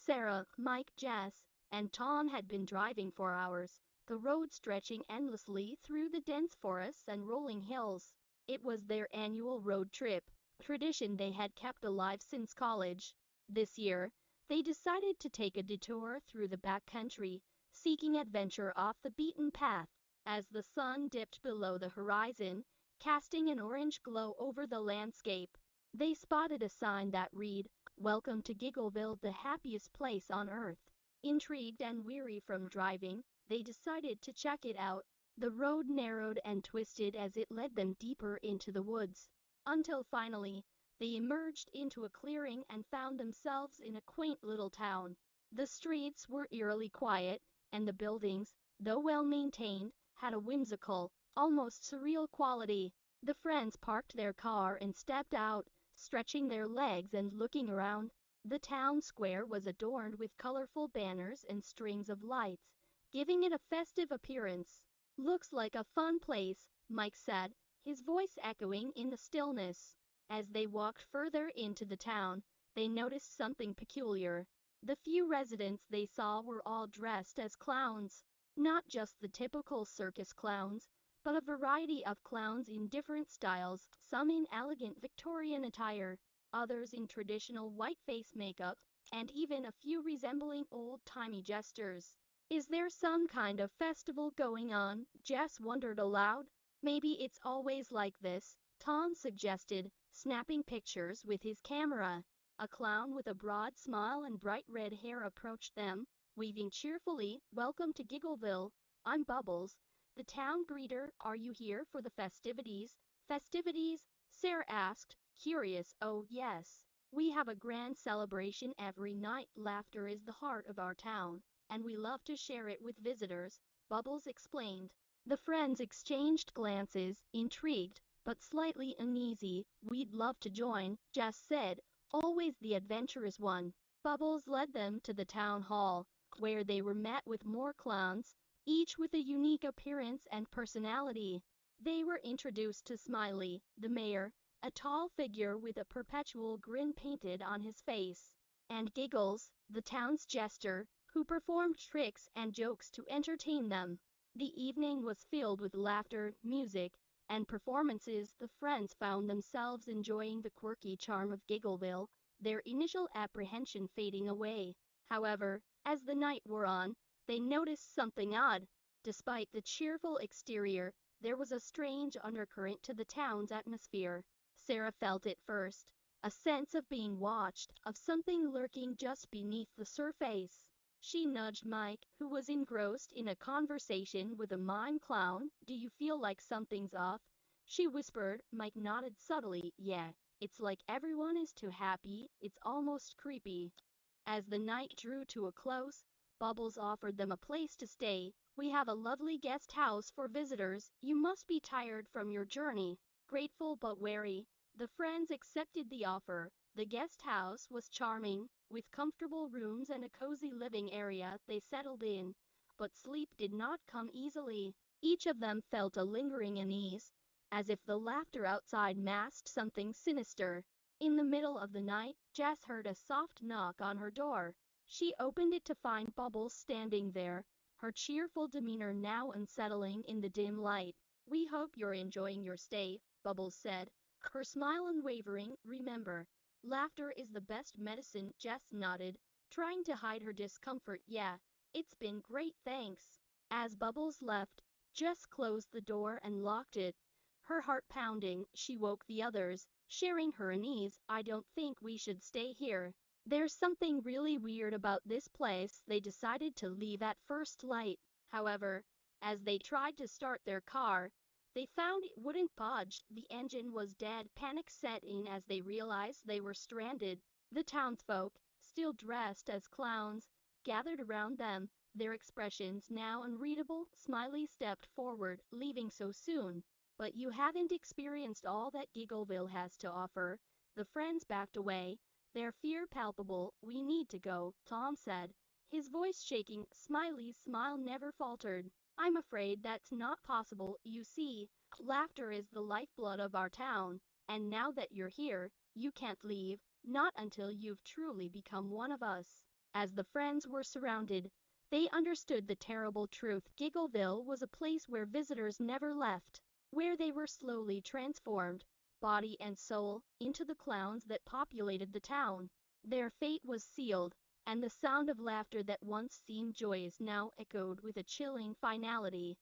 Sarah, Mike, Jess, and Tom had been driving for hours, the road stretching endlessly through the dense forests and rolling hills. It was their annual road trip, a tradition they had kept alive since college. This year, they decided to take a detour through the backcountry, seeking adventure off the beaten path. As the sun dipped below the horizon, casting an orange glow over the landscape, they spotted a sign that read, "Welcome to Giggleville, the happiest place on earth." Intrigued and weary from driving, they decided to check it out. The road narrowed and twisted as it led them deeper into the woods, until finally, they emerged into a clearing and found themselves in a quaint little town. The streets were eerily quiet, and the buildings, though well maintained, had a whimsical, almost surreal quality. The friends parked their car and stepped out, stretching their legs and looking around. The town square was adorned with colorful banners and strings of lights, giving it a festive appearance. "Looks like a fun place," Mike said, his voice echoing in the stillness. As they walked further into the town, they noticed something peculiar. The few residents they saw were all dressed as clowns. Not just the typical circus clowns, but a variety of clowns in different styles, some in elegant Victorian attire, others in traditional white face makeup, and even a few resembling old-timey jesters. "Is there some kind of festival going on?" Jess wondered aloud. "Maybe it's always like this," Tom suggested, snapping pictures with his camera. A clown with a broad smile and bright red hair approached them, waving cheerfully. "Welcome to Giggleville. I'm Bubbles, the town greeter. Are you here for the festivities?" "Festivities?" Sarah asked, curious. "Oh, yes. We have a grand celebration every night. Laughter is the heart of our town, and we love to share it with visitors," Bubbles explained. The friends exchanged glances, intrigued, but slightly uneasy. "We'd love to join," Jess said, always the adventurous one. Bubbles led them to the town hall, where they were met with more clowns, each with a unique appearance and personality. They were introduced to Smiley, the mayor, a tall figure with a perpetual grin painted on his face, and Giggles, the town's jester, who performed tricks and jokes to entertain them. The evening was filled with laughter, music, and performances. The friends found themselves enjoying the quirky charm of Giggleville, their initial apprehension fading away. However, as the night wore on, they noticed something odd. Despite the cheerful exterior, there was a strange undercurrent to the town's atmosphere. Sarah felt it first, a sense of being watched, of something lurking just beneath the surface. She nudged Mike, who was engrossed in a conversation with a mime clown. "Do you feel like something's off?" she whispered. Mike nodded subtly. "Yeah, it's like everyone is too happy. It's almost creepy." As the night drew to a close, Bubbles offered them a place to stay. "We have a lovely guest house for visitors. You must be tired from your journey." Grateful but wary, the friends accepted the offer. The guest house was charming, with comfortable rooms and a cozy living area. They settled in, but sleep did not come easily. Each of them felt a lingering unease, as if the laughter outside masked something sinister. In the middle of the night, Jess heard a soft knock on her door. She opened it to find Bubbles standing there, her cheerful demeanor now unsettling in the dim light. "We hope you're enjoying your stay," Bubbles said, her smile unwavering. "Remember, laughter is the best medicine." Jess nodded, trying to hide her discomfort. "Yeah, it's been great, thanks." As Bubbles left, Jess closed the door and locked it. Her heart pounding, she woke the others, sharing her unease. "I don't think we should stay here. There's something really weird about this place." They decided to leave at first light. However, as they tried to start their car, they found it wouldn't budge. The engine was dead. Panic set in as they realized they were stranded. The townsfolk, still dressed as clowns, gathered around them, their expressions now unreadable. Smiley stepped forward. "Leaving so soon? But you haven't experienced all that Giggleville has to offer." The friends backed away, their fear palpable. "We need to go," Tom said, his voice shaking. Smiley's smile never faltered. "I'm afraid that's not possible. You see, laughter is the lifeblood of our town, and now that you're here, you can't leave, not until you've truly become one of us." As the friends were surrounded, they understood the terrible truth. Giggleville was a place where visitors never left, where they were slowly transformed, body and soul, into the clowns that populated the town. Their fate was sealed, and the sound of laughter that once seemed joyous now echoed with a chilling finality.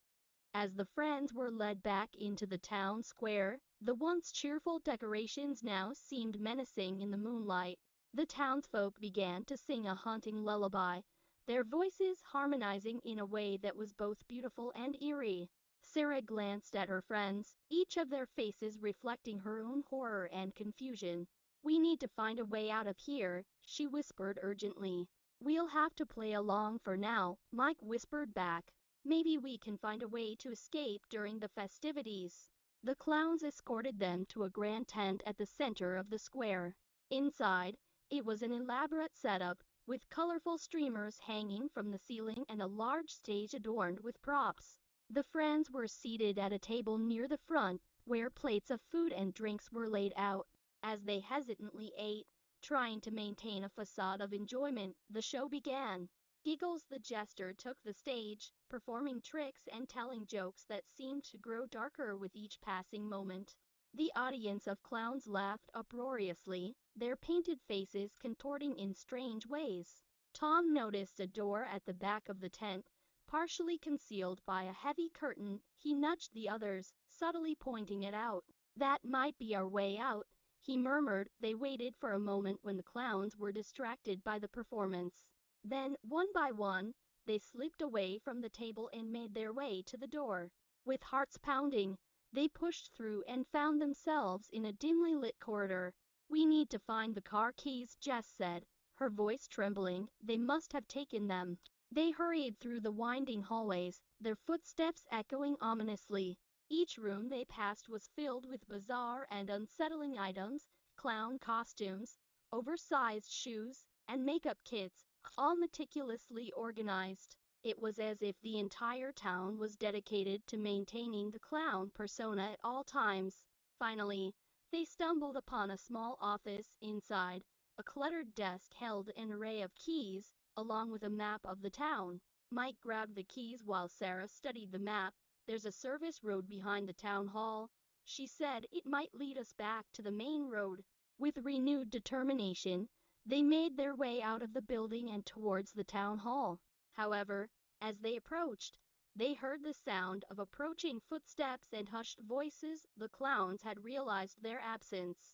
As the friends were led back into the town square, the once cheerful decorations now seemed menacing in the moonlight. The townsfolk began to sing a haunting lullaby, their voices harmonizing in a way that was both beautiful and eerie. Sarah glanced at her friends, each of their faces reflecting her own horror and confusion. "We need to find a way out of here," she whispered urgently. "We'll have to play along for now," Mike whispered back. "Maybe we can find a way to escape during the festivities." The clowns escorted them to a grand tent at the center of the square. Inside, it was an elaborate setup, with colorful streamers hanging from the ceiling and a large stage adorned with props. The friends were seated at a table near the front, where plates of food and drinks were laid out. As they hesitantly ate, trying to maintain a facade of enjoyment, the show began. Giggles the jester took the stage, performing tricks and telling jokes that seemed to grow darker with each passing moment. The audience of clowns laughed uproariously, their painted faces contorting in strange ways. Tom noticed a door at the back of the tent, partially concealed by a heavy curtain. He nudged the others, subtly pointing it out. "That might be our way out," he murmured. They waited for a moment when the clowns were distracted by the performance. Then, one by one, they slipped away from the table and made their way to the door. With hearts pounding, they pushed through and found themselves in a dimly lit corridor. "We need to find the car keys," Jess said, her voice trembling. "They must have taken them." They hurried through the winding hallways, their footsteps echoing ominously. Each room they passed was filled with bizarre and unsettling items, clown costumes, oversized shoes, and makeup kits, all meticulously organized. It was as if the entire town was dedicated to maintaining the clown persona at all times. Finally, they stumbled upon a small office. Inside, a cluttered desk held an array of keys, along with a map of the town. Mike grabbed the keys while Sarah studied the map. "There's a service road behind the town hall," she said. "It might lead us back to the main road." With renewed determination, they made their way out of the building and towards the town hall. However, as they approached, they heard the sound of approaching footsteps and hushed voices. The clowns had realized their absence.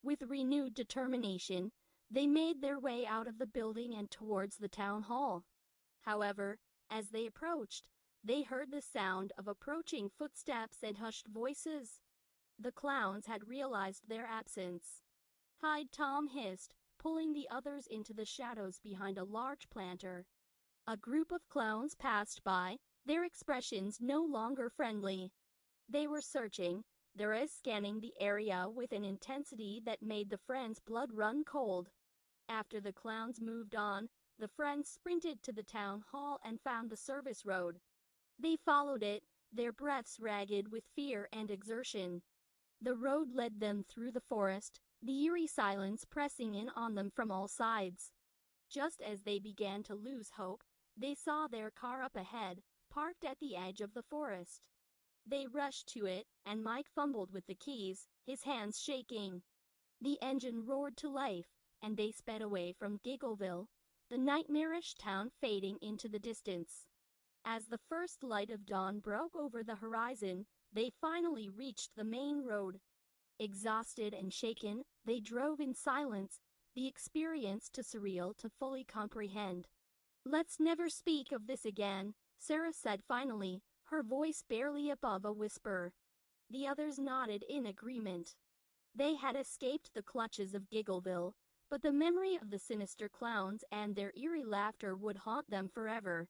With renewed determination, they made their way out of the building and towards the town hall. However, as they approached, they heard the sound of approaching footsteps and hushed voices. The clowns had realized their absence. "Hide," Tom hissed, pulling the others into the shadows behind a large planter. A group of clowns passed by, their expressions no longer friendly. They were searching, their eyes scanning the area with an intensity that made the friends' blood run cold. After the clowns moved on, the friends sprinted to the town hall and found the service road. They followed it, their breaths ragged with fear and exertion. The road led them through the forest, the eerie silence pressing in on them from all sides. Just as they began to lose hope, they saw their car up ahead, parked at the edge of the forest. They rushed to it, and Mike fumbled with the keys, his hands shaking. The engine roared to life, and they sped away from Giggleville, the nightmarish town fading into the distance. As the first light of dawn broke over the horizon, they finally reached the main road. Exhausted and shaken, they drove in silence, the experience too surreal to fully comprehend. "Let's never speak of this again," Sarah said finally, her voice barely above a whisper. The others nodded in agreement. They had escaped the clutches of Giggleville, but the memory of the sinister clowns and their eerie laughter would haunt them forever.